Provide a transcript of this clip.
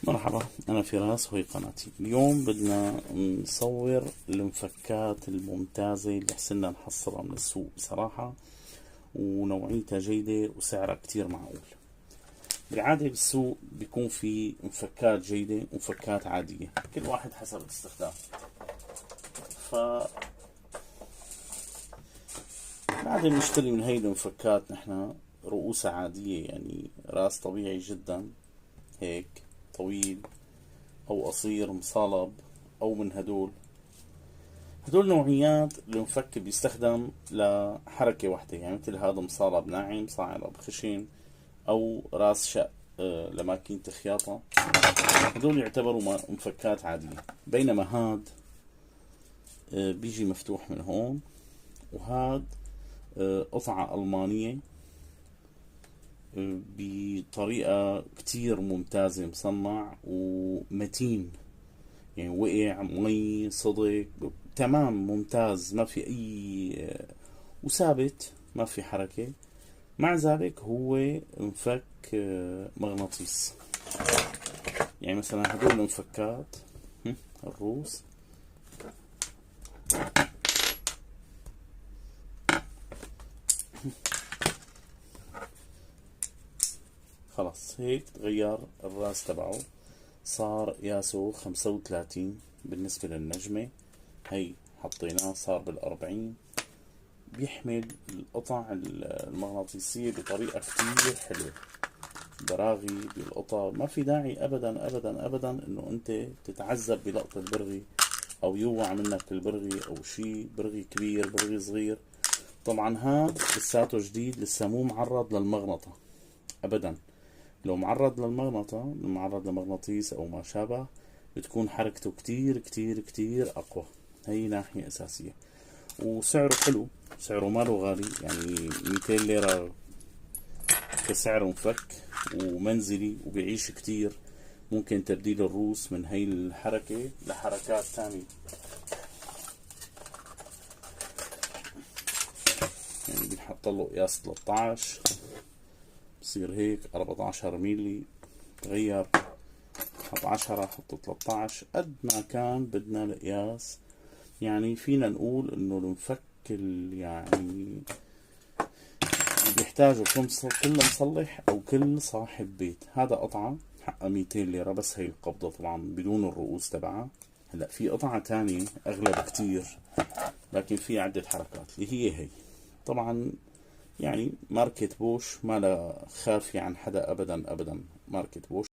مرحبا، أنا فراس وهي قناتي. اليوم بدنا نصور المفكات الممتازة اللي حسنا نحصلها من السوق بصراحة، ونوعيتها جيدة وسعرها كتير معقول. بالعادة بالسوق بيكون في مفكات جيدة ومفكات عادية، كل واحد حسب الاستخدام. ف بالعادة بنشتري من هيدي المفكات نحن رؤوسها عادية، يعني راس طبيعي جدا هيك طويل او قصير مصالب، او من هدول نوعيات المفك بيستخدم لحركة واحدة، يعني مثل هذا مصالب ناعم، صاعد خشن، او راس شق لماكينة خياطة. هدول يعتبروا مفكات عادية. بينما هاد بيجي مفتوح من هون، وهاد قطعة ألمانية بطريقة كتير ممتازة، مصنع ومتين، يعني وقع مي صدق تمام ممتاز، ما في اي وثابت، ما في حركة. مع ذلك هو مفك مغناطيس. يعني مثلا هدول المفكات الروس خلص هيك تغير الراس تبعه، صار قياسه 35 بالنسبة للنجمة. هي حطيناه صار بال40. بيحمل القطع المغناطيسية بطريقة كتير حلوة، براغي بالقطع. ما في داعي ابدا ابدا ابدا انه انت تتعذب بلقط البرغي، او يوقع منك البرغي، او شي برغي كبير برغي صغير. طبعا هاد لساته جديد، لسه مو معرض للمغنطة ابدا. لو معرض للمغنطة، معرض لمغناطيس او ما شابه، بتكون حركته كتير كتير كتير اقوى. هي ناحية اساسية. وسعره حلو، سعره ماله غالي، يعني 200 ليرة كسعر مفك، ومنزلي وبيعيش كتير. ممكن تبديل الروس من هاي الحركة لحركات ثانية، يعني بنحط له قياس 13، بصير هيك 14 ميلي، تغير حط 10، حط 13 قد ما كان بدنا القياس. يعني فينا نقول انه المفك يعني بيحتاجه كل مصلح او كل صاحب بيت. هذا قطعة حقها 200 ليرة بس، هي القبضة طبعا بدون الرؤوس تبعها. هلا في قطعة تانية اغلى بكتير، لكن في عدة حركات اللي هي طبعا. يعني ماركة بوش ما لا خافية عن حدا ابدا ابدا. ماركة بوش